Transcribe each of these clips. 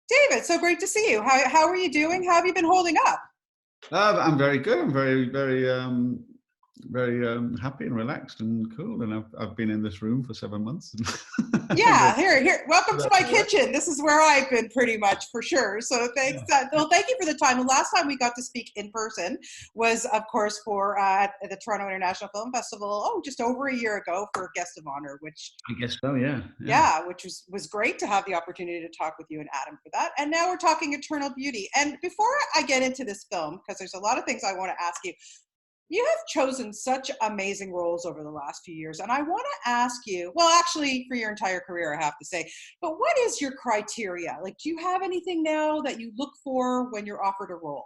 David, so great to see you. How are you doing? How have you been holding up? I'm very good. I'm very happy and relaxed and cool. And I've been in this room for 7 months. Yeah, here. Welcome to my kitchen. This is where I've been pretty much for sure. So thanks. Well, thank you for the time. The last time we got to speak in person was, of course, for the Toronto International Film Festival. Oh, just over a year ago for Guest of Honor, which I guess so. Yeah. Yeah, which was great to have the opportunity to talk with you and Adam for that. And now we're talking Eternal Beauty. And before I get into this film, because there's a lot of things I want to ask you, you have chosen such amazing roles over the last few years. And I want to ask you, well, actually, for your entire career, I have to say, but what is your criteria? Like, do you have anything now that you look for when you're offered a role?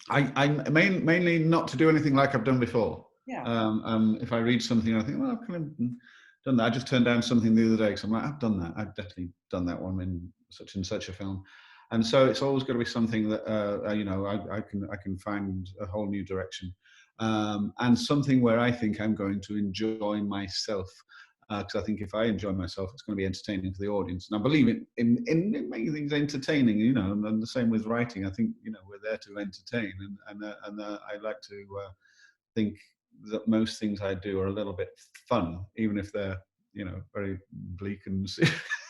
I'm mainly not to do anything like I've done before. Yeah. If I read something, I think, well, I've kind of done that. I just turned down something the other day because I'm like, I've done that. I've definitely done that one in such and such a film. And so it's always got to be something that I can find a whole new direction, and something where I think I'm going to enjoy myself. Because I think if I enjoy myself, it's going to be entertaining for the audience. And I believe in making things entertaining. And the same with writing. I think we're there to entertain, and I like to think that most things I do are a little bit fun, even if they're very bleak and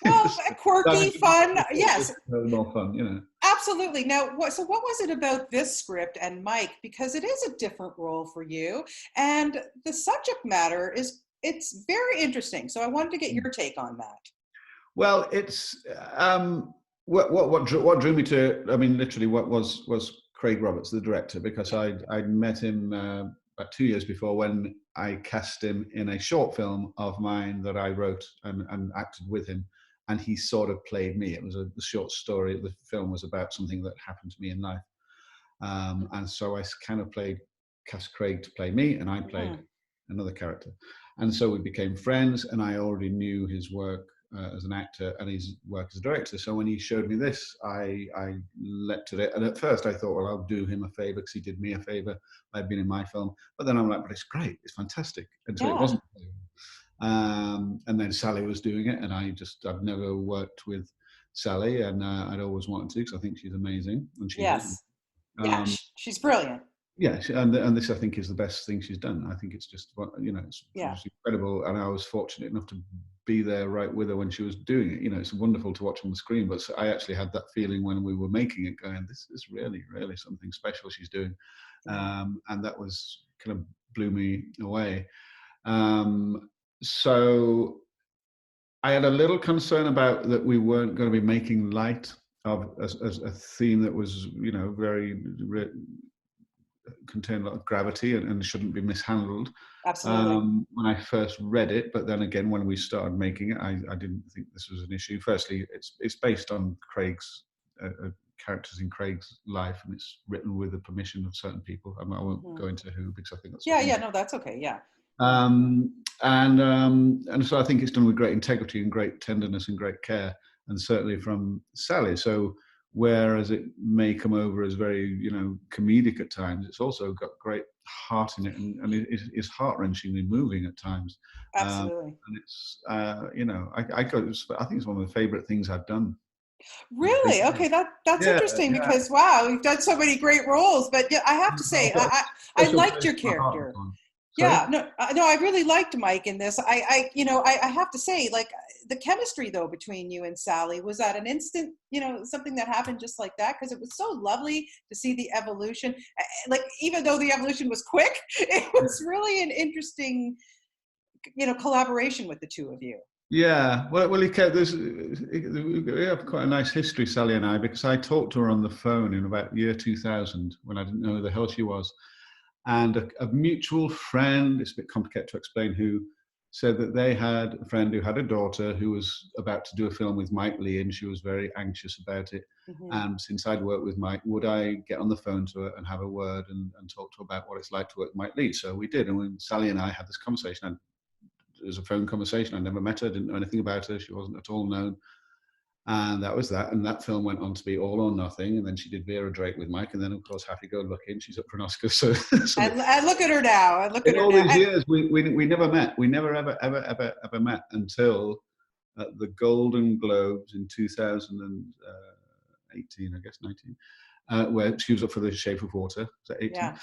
well, quirky, fun. Yes, more fun, Absolutely. Now, so what was it about this script and Mike? Because it is a different role for you, and the subject matter it's very interesting. So I wanted to get your take on that. Well, it's what drew me to it. I mean, literally, what was Craig Roberts, the director, because I'd met him about 2 years before when I cast him in a short film of mine that I wrote and acted with him, and he sort of played me. It was a short story. The film was about something that happened to me in life, and so I kind of cast Craig to play me, and I played another character, and so we became friends. And I already knew his work as an actor and his work as a director. So when he showed me this, I leapt at it. And at first I thought, well, I'll do him a favor because he did me a favor by being in my film. But then I'm like, but it's great, it's fantastic. Until it wasn't. And then Sally was doing it, and I've never worked with Sally, and I'd always wanted to because I think she's amazing. And she is. She's brilliant. Yeah, and this I think is the best thing she's done. I think it's just it's incredible, and I was fortunate enough to be there right with her when she was doing it. It's wonderful to watch on the screen, but I actually had that feeling when we were making it, going, this is really, really something special she's doing, and that was kind of blew me away. So I had a little concern about that we weren't going to be making light of a theme that was very contained a lot of gravity and shouldn't be mishandled. Absolutely. When I first read it, but then again when we started making it, I didn't think this was an issue. Firstly, it's based on Craig's characters in Craig's life, and it's written with the permission of certain people. I won't go into who, because I think that's no, that's okay. And so I think it's done with great integrity and great tenderness and great care, and certainly from Sally. So whereas it may come over as very, comedic at times, it's also got great heart in it, and it is heart-wrenchingly moving at times. Absolutely. And it's, I think it's one of the favorite things I've done. Really? Okay, that's interesting because wow, you've done so many great roles. But I have to say, I liked your character. No, I really liked Mike in this. I have to say, like, the chemistry though between you and Sally was at an instant, something that happened just like that, because it was so lovely to see the evolution. Like, even though the evolution was quick, it was really an interesting, collaboration with the two of you. Yeah, well, we have quite a nice history, Sally and I, because I talked to her on the phone in about year 2000 when I didn't know who the hell she was. And a mutual friend, it's a bit complicated to explain who, said that they had a friend who had a daughter who was about to do a film with Mike Leigh, and she was very anxious about it. And since I'd worked with Mike, would I get on the phone to her and have a word and talk to her about what it's like to work with Mike Leigh? So we did, and when Sally and I had this conversation, and it was a phone conversation. I never met her, didn't know anything about her. She wasn't at all known. And that was that. And that film went on to be All or Nothing. And then she did Vera Drake with Mike. And then, of course, Happy Go Lucky. And she's up for an Oscar. So and look at her now. All these years, we never met. We never, ever met until at the Golden Globes in 2018, I guess 19, where she was up for The Shape of Water. Was that 18? Yeah.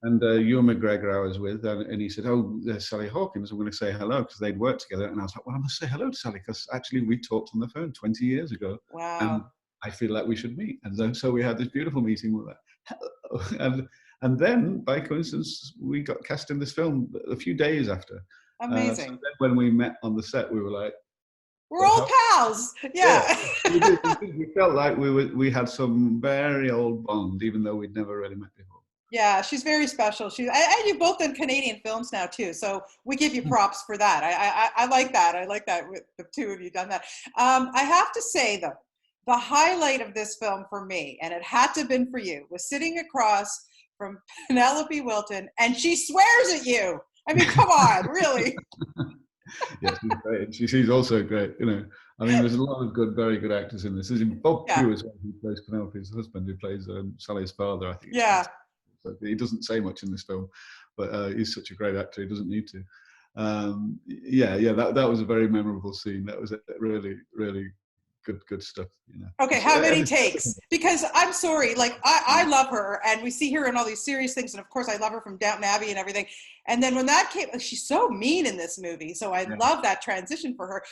And Ewan McGregor I was with, and he said, "Oh, there's Sally Hawkins. I'm going to say hello," because they'd worked together. And I was like, "Well, I must say hello to Sally because actually we talked on the phone 20 years ago, and Wow. I feel like we should meet." And then, so we had this beautiful meeting with her. Hello. And then, by coincidence, we got cast in this film a few days after. So Amazing. then when we met on the set, we were like, We're old pals. Yeah. we did. We felt like we had some very old bond, even though we'd never really met before. Yeah, she's very special. And you've both done Canadian films now too, so we give you props for that. I like that. I like that with the two of you done that. I have to say though, the highlight of this film for me, and it had to have been for you, was sitting across from Penelope Wilton, and she swears at you. I mean, come on, really? Yes, she's great. She's also great. You know, I mean, there's a lot of very good actors in this. There's Bob Pugh as well, who plays Penelope's husband, who plays Sally's father, I think. Yeah. He doesn't say much in this film, but he's such a great actor. He doesn't need to. That was a very memorable scene. That was really, really good stuff. You know. Okay, how many takes? Because I'm sorry, like I love her, and we see her in all these serious things, and of course I love her from Downton Abbey and everything. And then when that came, she's so mean in this movie, so I love that transition for her.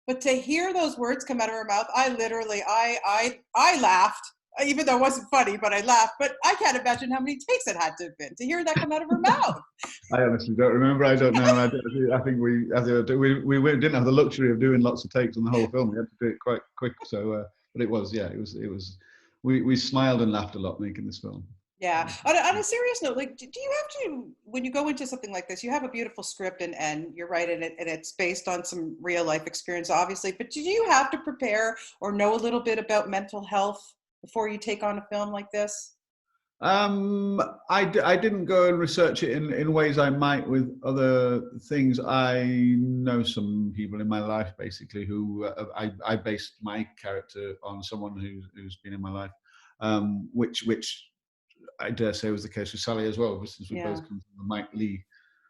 But to hear those words come out of her mouth, I literally, I laughed, even though it wasn't funny, but I laughed. But I can't imagine how many takes it had to have been to hear that come out of her mouth. I honestly don't remember. I don't know. I think we didn't have the luxury of doing lots of takes on the whole film. We had to do it quite quick. So, but it was. We smiled and laughed a lot making this film. Yeah. On a serious note, like, do you have to, when you go into something like this, you have a beautiful script and you're right, and it's based on some real life experience, obviously, but do you have to prepare or know a little bit about mental health before you take on a film like this? I didn't go and research it in ways I might with other things. I know some people in my life, basically, who I based my character on someone who's been in my life, which I dare say was the case with Sally as well, since we both come from the Mike Lee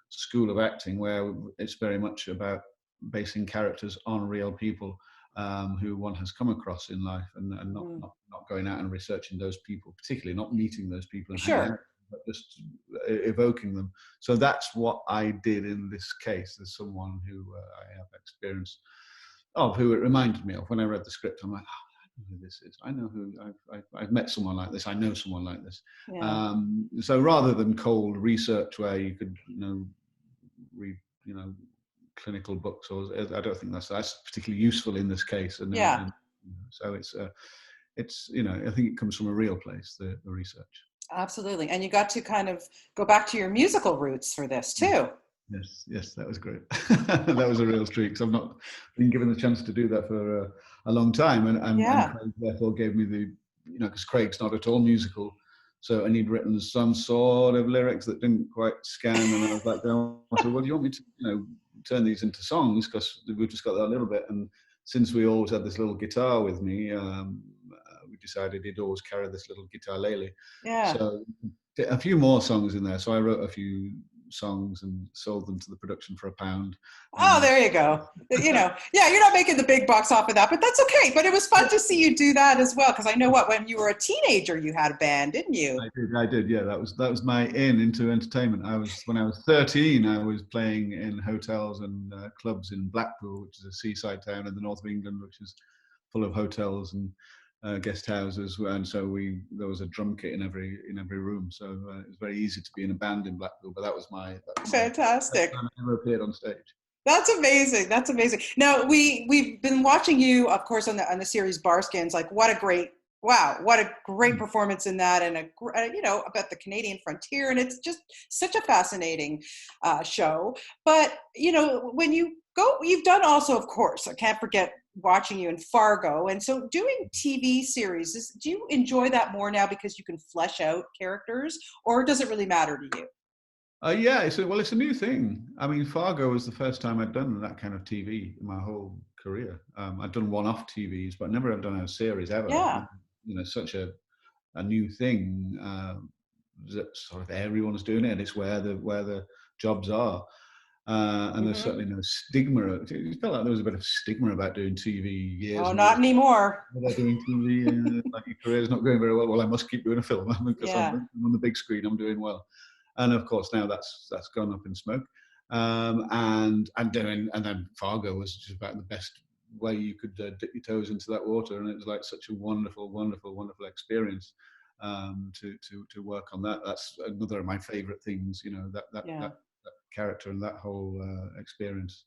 school of acting, where it's very much about basing characters on real people who one has come across in life, and not going out and researching those people, particularly not meeting those people and hanging out, but just evoking them. So that's what I did in this case. There's someone who I have experience of, who it reminded me of when I read the script. I'm like, I know who this is. I know who I've met someone like this. I know someone like this. Yeah. So rather than cold research where you could, read, clinical books, or I don't think that's particularly useful in this case. And so it's I think it comes from a real place, the research. Absolutely. And you got to kind of go back to your musical roots for this too. Yes, that was great. That was a real treat, because I've not been given the chance to do that for a long time, and Craig therefore gave me the, because Craig's not at all musical, and he'd written some sort of lyrics that didn't quite scan, and I was like, well, do you want me to, turn these into songs, because we've just got that little bit, and since we always had this little guitar with me, we decided he'd always carry this little guitar lele. Yeah. So a few more songs in there. So I wrote a few songs and sold them to the production for £1. Oh, there you go. You're not making the big bucks off of that, but that's okay. But it was fun to see you do that as well, because I know when you were a teenager, you had a band, didn't you? I did. Yeah, that was my into entertainment. When I was 13, I was playing in hotels and clubs in Blackpool, which is a seaside town in the north of England, which is full of hotels and guest houses, and so there was a drum kit in every room, so it was very easy to be in a band in Blackpool. But that was fantastic. I never appeared on stage. That's amazing. Now we've been watching you, of course, on the series Barskins. Like, what a great performance in that, and about the Canadian frontier, and it's just such a fascinating show. But when you go, you've done also, of course, I can't forget watching you in Fargo, and so doing TV series, do you enjoy that more now because you can flesh out characters, or does it really matter to you? It's a new thing. I mean, Fargo was the first time I'd done that kind of TV in my whole career. I'd done one-off TVs, but never have done a series ever. Yeah. Such a new thing that sort of everyone's doing it, and it's where the jobs are. And there's certainly no stigma. It felt like there was a bit of stigma about doing TV years. Oh, not anymore. About doing TV, like your career's not going very well. Well, I must keep doing a film because I'm on the big screen. I'm doing well, and of course now that's gone up in smoke. And then Fargo was just about the best way you could dip your toes into that water, and it was like such a wonderful experience to work on that. That's another of my favorite things, that character and that whole experience,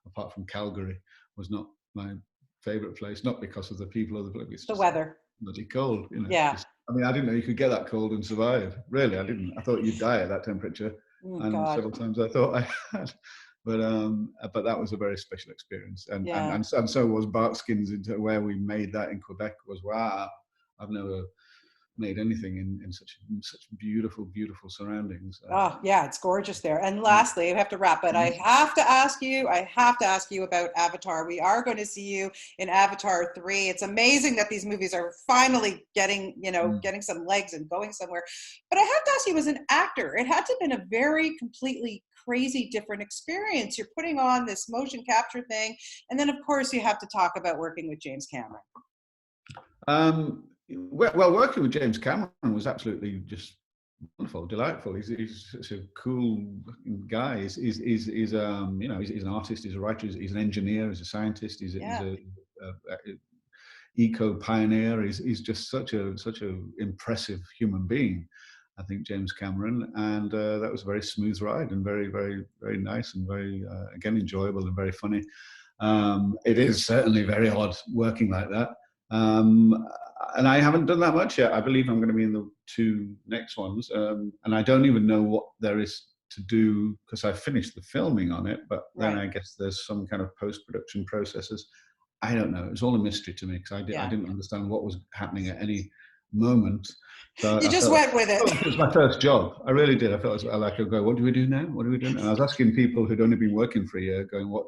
apart from Calgary, was not my favorite place, not because of the people or the place, it's the weather. Bloody cold, Yeah. I mean, I didn't know you could get that cold and survive. Really, I didn't. I thought you'd die at that temperature. And several times I thought I had. But that was a very special experience. And so was Bartskins, into where we made that in Quebec. Was wow. I've never made anything in such beautiful surroundings. Oh yeah, it's gorgeous there. And lastly, I have to wrap, but I have to ask you about Avatar. We are going to see you in Avatar 3. It's amazing that these movies are finally getting some legs and going somewhere. But I have to ask you, as an actor, it had to have been a very completely crazy different experience. You're putting on this motion capture thing, and then of course you have to talk about working with James Cameron. Well, working with James Cameron was absolutely just wonderful, delightful. He's such a cool guy. He's an artist. He's a writer. He's an engineer. He's a scientist. He's a eco pioneer. He's just such a impressive human being, I think, James Cameron. And that was a very smooth ride and very, very, very nice and very again enjoyable and very funny. It is certainly very odd working like that. And I haven't done that much yet. I believe I'm going to be in the 2 next ones. And I don't even know what there is to do because I finished the filming on it, but then I guess there's some kind of post-production processes. I don't know. It's all a mystery to me because I didn't understand what was happening at any moment. So you just went with it. It was my first job. I really did. I felt like I go, what do we do now? What do we do now? And I was asking people who'd only been working for a year, going, what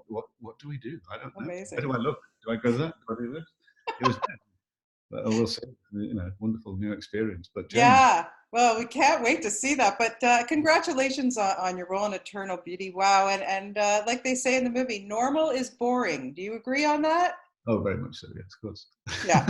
do we do? I don't know. Amazing. Where do I look? Do I go there? Do I do this? It was but I will say, wonderful new experience. But James, well, we can't wait to see that. But congratulations on your role in Eternal Beauty. Wow, and like they say in the movie, normal is boring. Do you agree on that? Oh, very much so. Yes, of course. Yeah,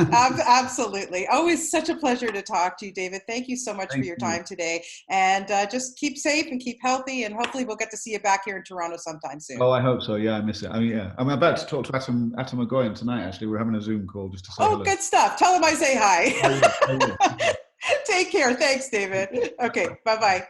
absolutely. Always such a pleasure to talk to you, David. Thank you so much for your time today. And just keep safe and keep healthy. And hopefully we'll get to see you back here in Toronto sometime soon. Oh, I hope so. Yeah, I miss it. I mean, yeah. I'm about to talk to Atom McGoyan tonight, actually. We're having a Zoom call just to say hello. Good stuff. Tell him I say hi. Take care. Thanks, David. Okay, bye-bye.